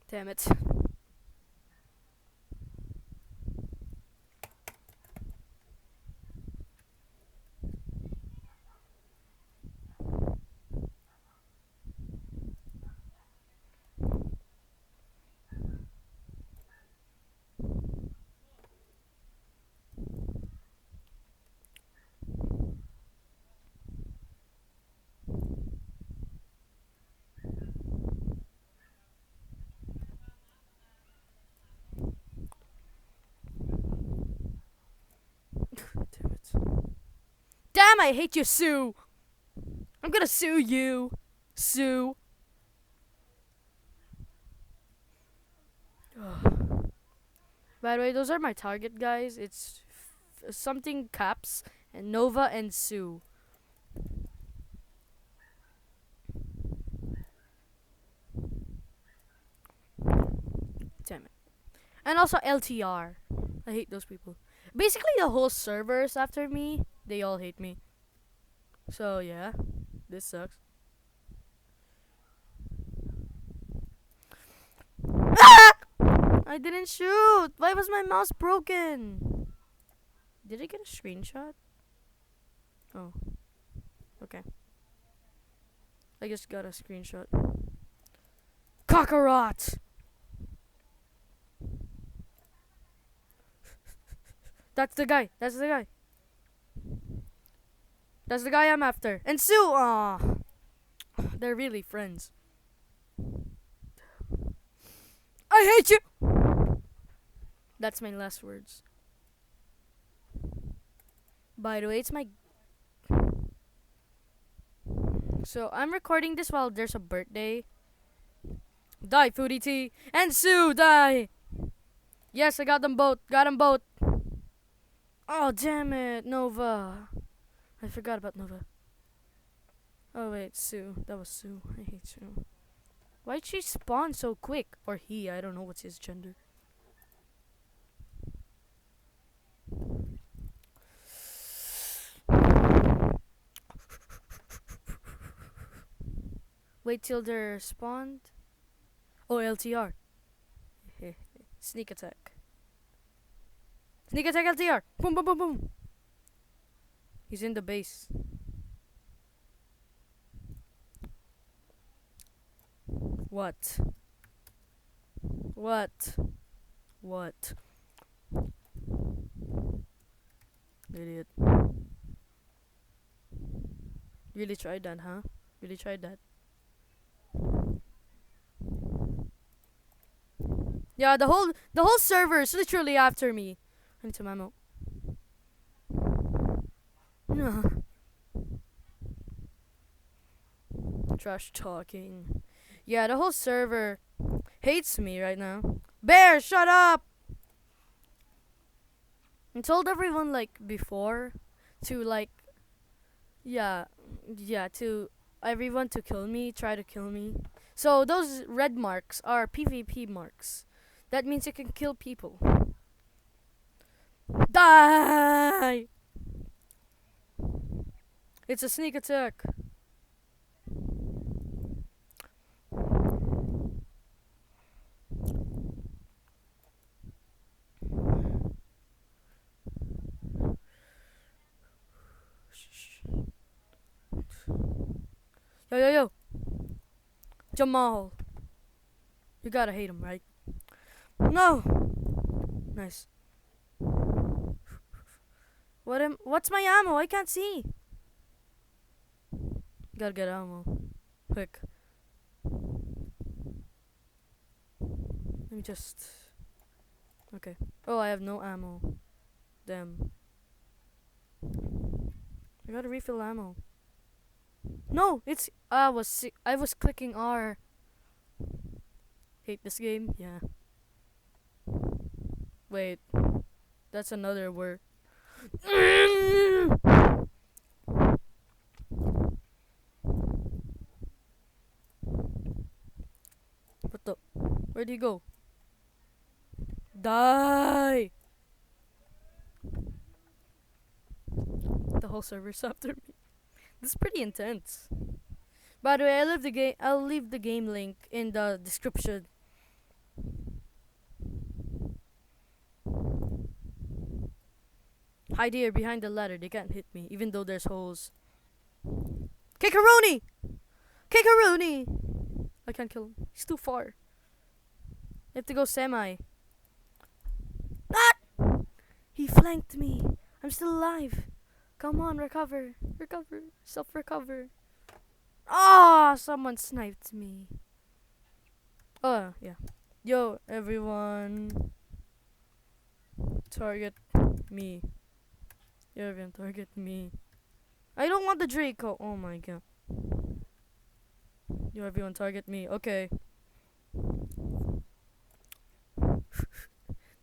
Damn it. Damn it. Damn, I hate you, Sue. I'm gonna sue you, Sue. Ugh. By the way, those are my target guys. It's something Caps and Nova and Sue. Damn it. And also LTR. I hate those people. Basically, the whole server's after me. They all hate me. So yeah, this sucks. Ah! I didn't shoot. Why was my mouse broken? Did I get a screenshot? Oh, okay. I just got a screenshot. Kakarot! That's the guy. That's the guy. That's the guy I'm after. And Sue! Aw. They're really friends. I hate you! That's my last words. By the way, it's my... So, I'm recording this while there's a birthday. Die, Foodie T! And Sue, die! Yes, I got them both. Got them both. Oh, damn it. Nova. I forgot about Nova. Oh, wait. Sue. That was Sue. I hate Sue. Why'd she spawn so quick? Or he. I don't know what's his gender. Wait till they're spawned. Oh, LTR. Sneak attack. Sneak attack LTR. Boom, boom, boom, boom. He's in the base. What? What? What? Idiot. Really tried that, huh? Really tried that. Yeah, the whole server is literally after me. I need some ammo. Trash talking. Yeah, the whole server hates me right now. Bear, shut up! I told everyone like before to like yeah to everyone to kill me, try to kill me. So those red marks are PvP marks. That means you can kill people. Die! It's a sneak attack. Yo, yo, yo. Jamal. You gotta hate him, right? No! Nice. What's my ammo? I can't see. Gotta get ammo. Quick. Let me just... Okay. Oh, I have no ammo. Damn. I gotta refill ammo. No! It's... I was clicking R. Hate this game? Yeah. Wait. That's another word. What the? Where'd he go? Die! The whole server's after me. This is pretty intense. By the way, I'll leave the game link in the description. Hide here behind the ladder. They can't hit me, even though there's holes. Kikaroni! Kikaroni! I can't kill him. He's too far. I have to go semi. Ah! He flanked me. I'm still alive. Come on, recover. Recover. Self-recover. Ah, someone sniped me. Oh, yeah. Yo, everyone. Target me. Yo, everyone, target me. I don't want the Draco. Oh my god. Yo, everyone, target me. Okay.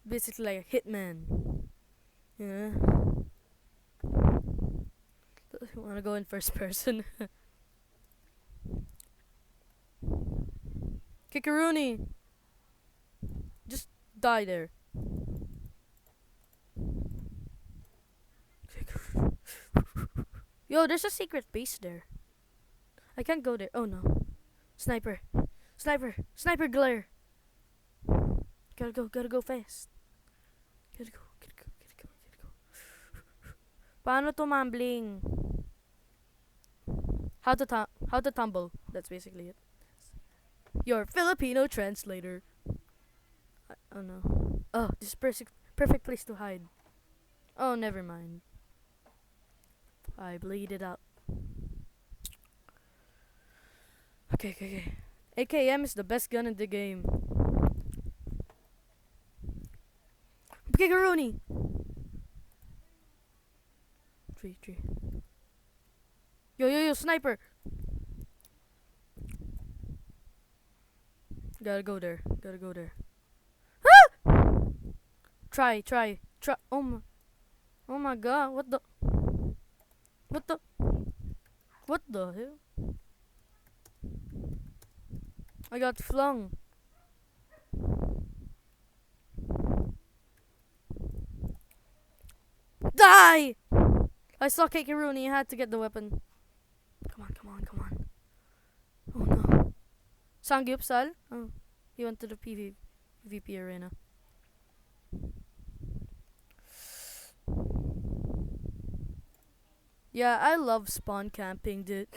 Basically like a hitman. Yeah. Wanna go in first person? Kikaruni! Just die there. Yo, there's a secret base there. I can't go there. Oh no. Sniper. Sniper. Sniper glare. Gotta go fast. Gotta go. Paano tumambling? How to tumble. That's basically it. Your Filipino translator. Oh no. Oh, this is perfect place to hide. Oh, never mind. I bleed it out. Okay. AKM is the best gun in the game. Kikaroni! Tree. Yo, sniper! Gotta go there. Ah! Try. Oh my god, what the hell? I got flung. Die! I saw Kikaruni, I had to get the weapon. Come on. Oh no. Sangyupsal? Oh, he went to the PvP arena. Yeah, I love spawn camping, dude.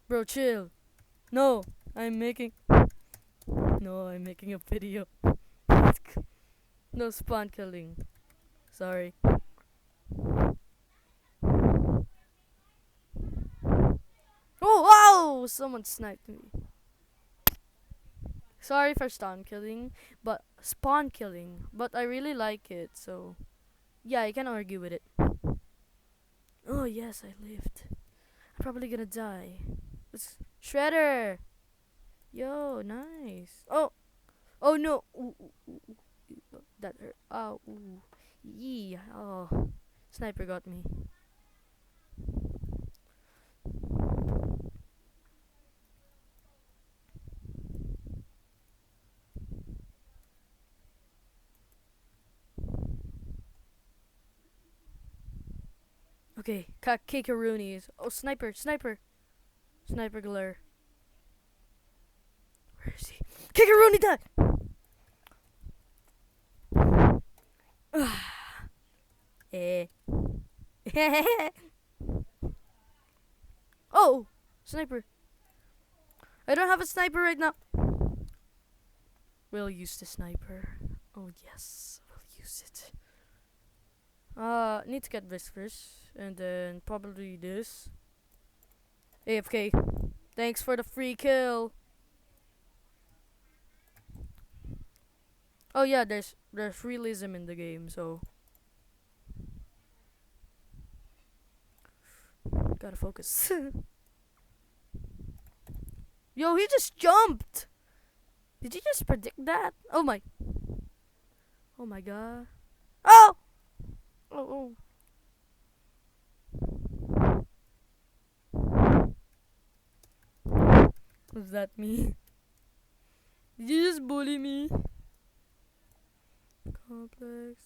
Bro, chill. No, I'm making a video. No spawn killing. Sorry. Oh, wow! Someone sniped me. Sorry for spawn killing, but I really like it, so yeah, I can't argue with it. Oh yes, I lived. I'm probably gonna die. It's Shredder. Yo, nice. Oh no. That hurt. Oh, ooh. Yeah. Oh, sniper got me. Okay, Kikaroonies. Oh, sniper. Sniper glare. Where is he? Kikarooni died! Eh. Oh! Sniper. I don't have a sniper right now. We'll use the sniper. Oh yes, we'll use it. Need to get this first. And then probably this. AFK. Thanks for the free kill. Oh yeah, there's realism in the game, so gotta focus. Yo, he just jumped. Did you just predict that? Oh my god. Oh! Oh. Was that me? Did you just bully me? Complex.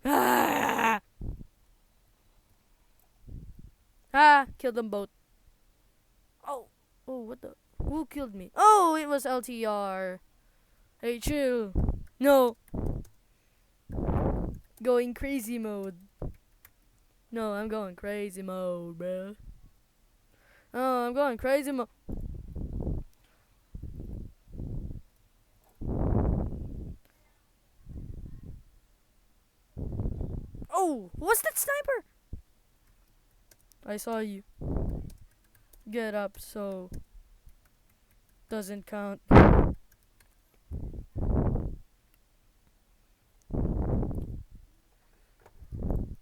Ah! Killed them both. killed me? Oh, it was LTR. Hey, chill. No. Going crazy mode. No, I'm going crazy mode, bro. Oh, I'm going crazy mode. Oh, what's that sniper? I saw you. Get up, so doesn't count.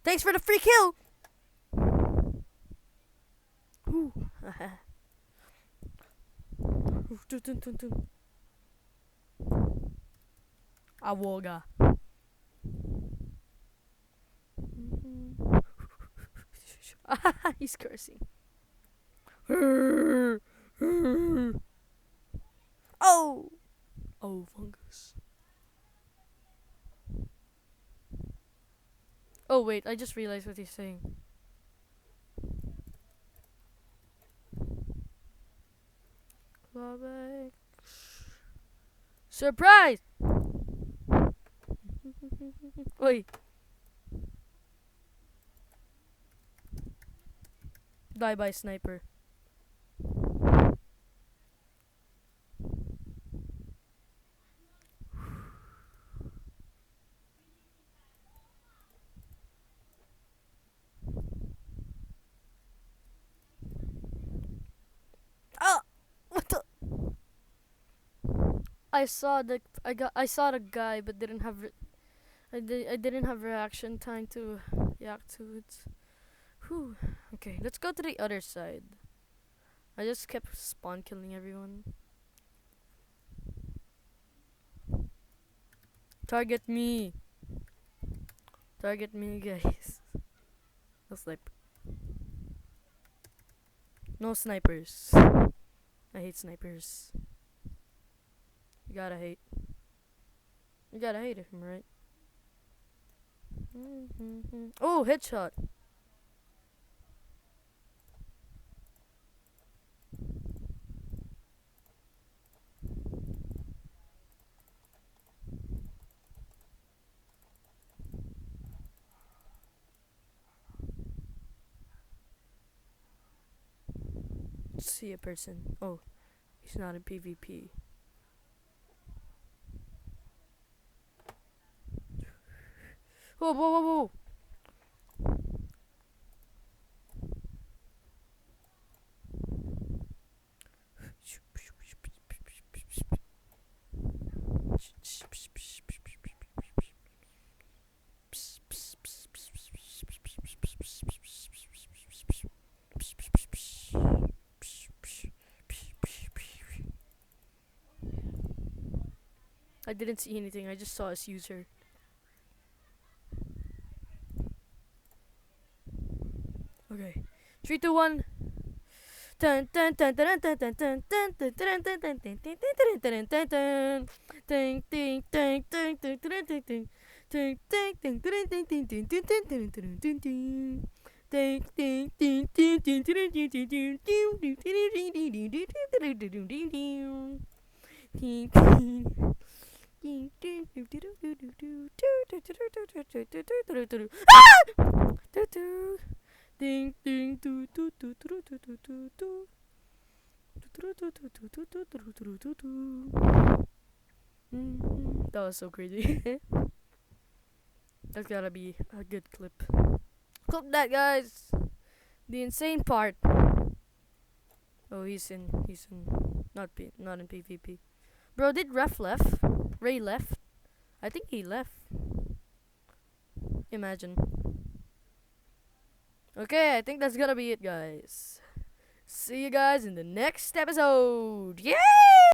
Thanks for the free kill. Ooh. Dun, dun, dun, dun. Awoga. He's cursing. Oh! Oh, fungus. Oh, wait, I just realized what he's saying. Clawback. Surprise! Oi. Die by sniper. Ah! What the? I saw the guy, but didn't have I didn't have reaction time to react to it. Whew. Okay, let's go to the other side. I just kept spawn killing everyone. Target me. Target me, guys. No sniper. No snipers. I hate snipers. You gotta hate. You gotta hate him, right? Oh, headshot. See a person. Oh, he's not in PvP. Whoa, whoa, whoa, whoa. I didn't see anything. I just saw his user. Okay. 3, 2, 1. Dun dun dun dun dun dun dun dun dun dun dun dun dun dun dun dun dun. Ding ding ding ding ding ding ding ding. Ding ding ding ding ding ding ding ding ding ding ding ding ding. Ding ding ding ding ding ding ding ding ding ding ding ding ding ding ding. Ding ding. Ding ding do do do do do do do do. That was so crazy. That's gotta be a good clip. Clip that, guys. The insane part. Oh, not in PvP. Bro, did Ref left? Ray left? I think he left. Imagine. Okay, I think that's gonna be it, guys. See you guys in the next episode. Yay!